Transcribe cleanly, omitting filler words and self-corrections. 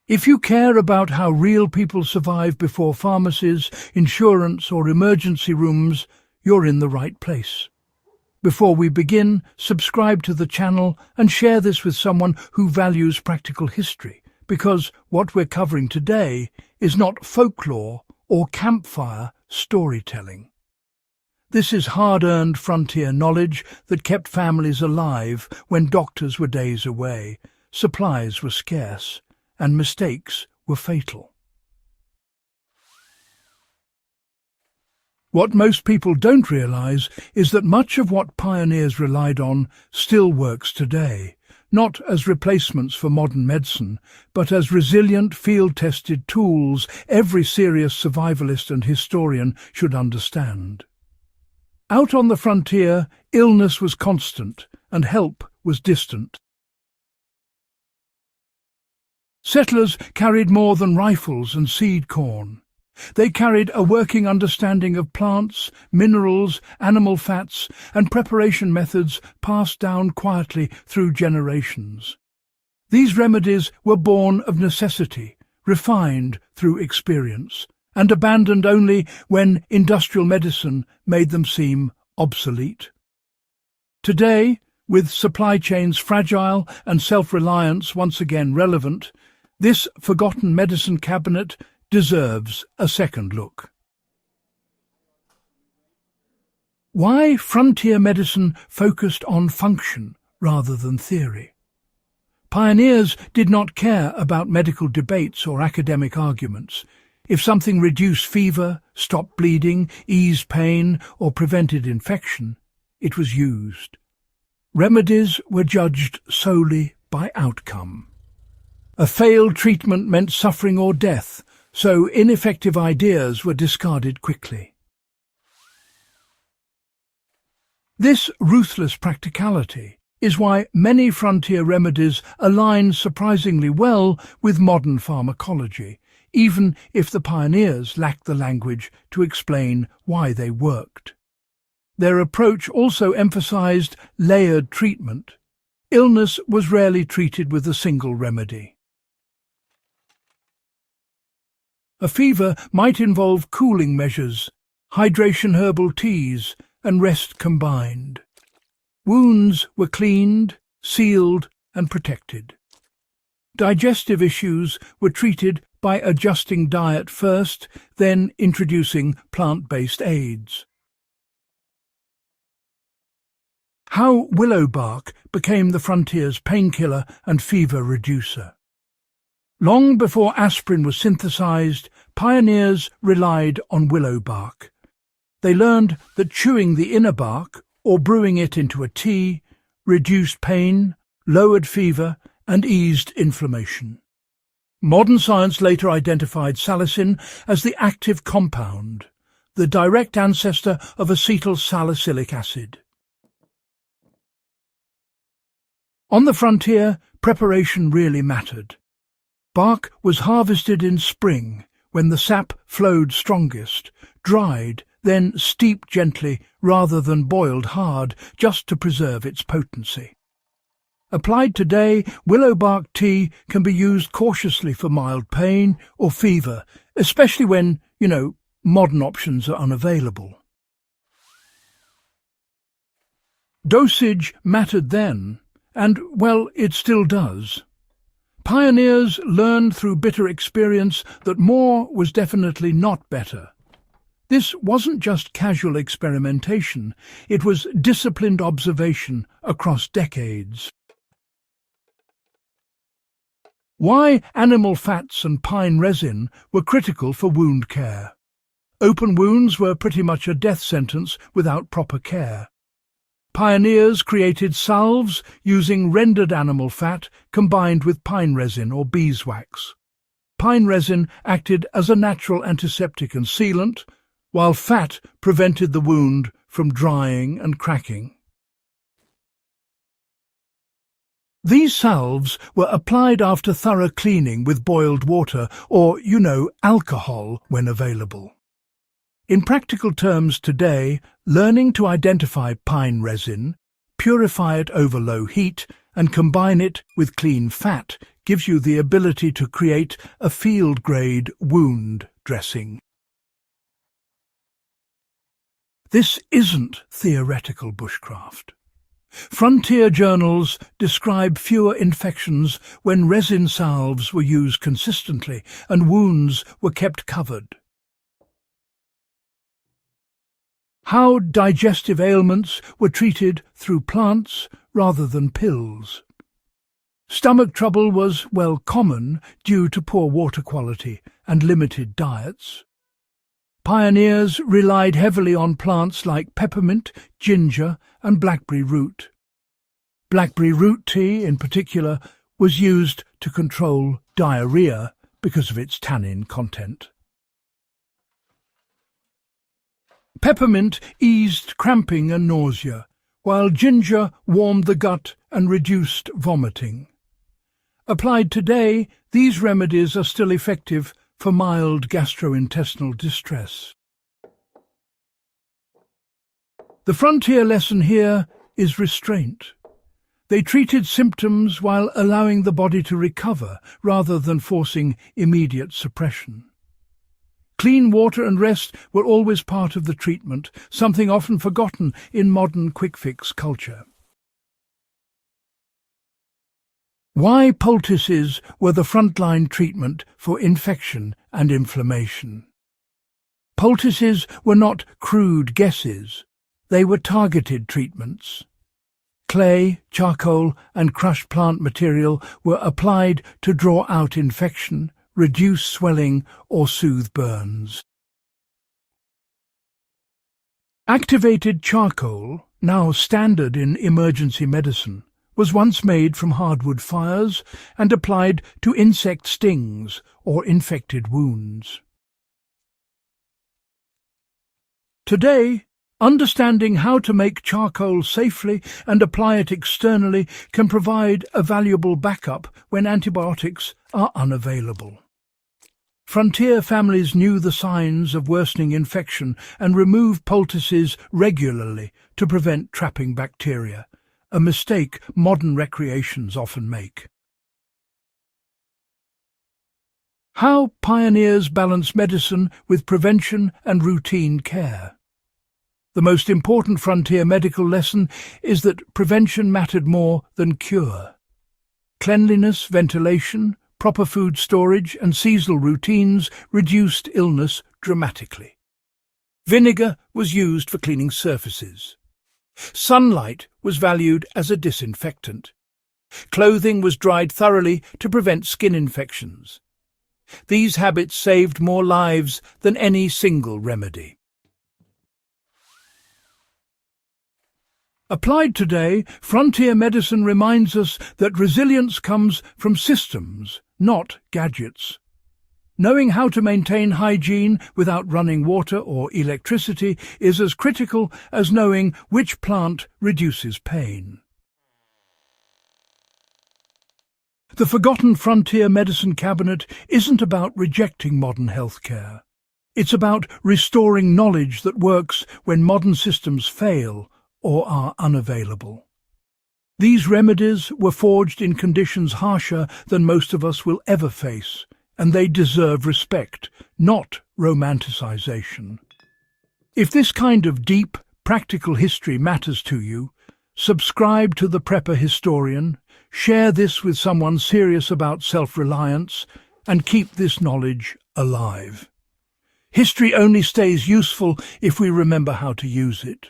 If you care about how real people survive before pharmacies, insurance or emergency rooms, you're in the right place. Before we begin, subscribe to the channel and share this with someone who values practical history, because what we're covering today is not folklore or campfire storytelling. This is hard-earned frontier knowledge that kept families alive when doctors were days away, supplies were scarce, and mistakes were fatal. What most people don't realize is that much of what pioneers relied on still works today, not as replacements for modern medicine, but as resilient, field-tested tools every serious survivalist and historian should understand. Out on the frontier, illness was constant and help was distant. Settlers carried more than rifles and seed corn. They carried a working understanding of plants, minerals, animal fats, and preparation methods passed down quietly through generations. These remedies were born of necessity, refined through experience, and abandoned only when industrial medicine made them seem obsolete. Today, with supply chains fragile and self-reliance once again relevant, this forgotten medicine cabinet deserves a second look. Why frontier medicine focused on function rather than theory? Pioneers did not care about medical debates or academic arguments. If something reduced fever, stopped bleeding, eased pain, or prevented infection, it was used. Remedies were judged solely by outcome. A failed treatment meant suffering or death, so ineffective ideas were discarded quickly. This ruthless practicality is why many frontier remedies align surprisingly well with modern pharmacology, even if the pioneers lacked the language to explain why they worked. Their approach also emphasized layered treatment. Illness was rarely treated with a single remedy. A fever might involve cooling measures, hydration herbal teas, and rest combined. Wounds were cleaned, sealed, and protected. Digestive issues were treated by adjusting diet first, then introducing plant-based aids. How willow bark became the frontier's painkiller and fever reducer. Long before aspirin was synthesized, pioneers relied on willow bark. They learned that chewing the inner bark, or brewing it into a tea, reduced pain, lowered fever, and eased inflammation. Modern science later identified salicin as the active compound, the direct ancestor of acetyl salicylic acid. On the frontier, preparation really mattered. Bark was harvested in spring, when the sap flowed strongest, dried, then steeped gently rather than boiled hard, just to preserve its potency. Applied today, willow bark tea can be used cautiously for mild pain or fever, especially when, modern options are unavailable. Dosage mattered then, and, well, it still does. Pioneers learned through bitter experience that more was definitely not better. This wasn't just casual experimentation, it was disciplined observation across decades. Why animal fats and pine resin were critical for wound care. Open wounds were pretty much a death sentence without proper care. Pioneers created salves using rendered animal fat combined with pine resin or beeswax. Pine resin acted as a natural antiseptic and sealant, while fat prevented the wound from drying and cracking. These salves were applied after thorough cleaning with boiled water or, alcohol when available. In practical terms today, learning to identify pine resin, purify it over low heat, and combine it with clean fat gives you the ability to create a field-grade wound dressing. This isn't theoretical bushcraft. Frontier journals describe fewer infections when resin salves were used consistently and wounds were kept covered. How digestive ailments were treated through plants rather than pills. Stomach trouble was, well, common due to poor water quality and limited diets. Pioneers relied heavily on plants like peppermint, ginger, and blackberry root. Blackberry root tea, in particular, was used to control diarrhea because of its tannin content. Peppermint eased cramping and nausea, while ginger warmed the gut and reduced vomiting. Applied today, these remedies are still effective for mild gastrointestinal distress. The frontier lesson here is restraint. They treated symptoms while allowing the body to recover rather than forcing immediate suppression. Clean water and rest were always part of the treatment, something often forgotten in modern quick-fix culture. Why poultices were the frontline treatment for infection and inflammation. Poultices were not crude guesses. They were targeted treatments. Clay, charcoal, and crushed plant material were applied to draw out infection, reduce swelling, or soothe burns. Activated charcoal, now standard in emergency medicine, was once made from hardwood fires and applied to insect stings or infected wounds. Today, understanding how to make charcoal safely and apply it externally can provide a valuable backup when antibiotics are unavailable. Frontier families knew the signs of worsening infection and removed poultices regularly to prevent trapping bacteria, a mistake modern recreations often make. How pioneers balance medicine with prevention and routine care. The most important frontier medical lesson is that prevention mattered more than cure. Cleanliness, ventilation, proper food storage and seasonal routines reduced illness dramatically. Vinegar was used for cleaning surfaces. Sunlight was valued as a disinfectant. Clothing was dried thoroughly to prevent skin infections. These habits saved more lives than any single remedy. Applied today, frontier medicine reminds us that resilience comes from systems, not gadgets. Knowing how to maintain hygiene without running water or electricity is as critical as knowing which plant reduces pain. The forgotten frontier medicine cabinet isn't about rejecting modern healthcare. It's about restoring knowledge that works when modern systems fail or are unavailable. These remedies were forged in conditions harsher than most of us will ever face, and they deserve respect, not romanticization. If this kind of deep, practical history matters to you, subscribe to The Prepper Historian, share this with someone serious about self-reliance, and keep this knowledge alive. History only stays useful if we remember how to use it.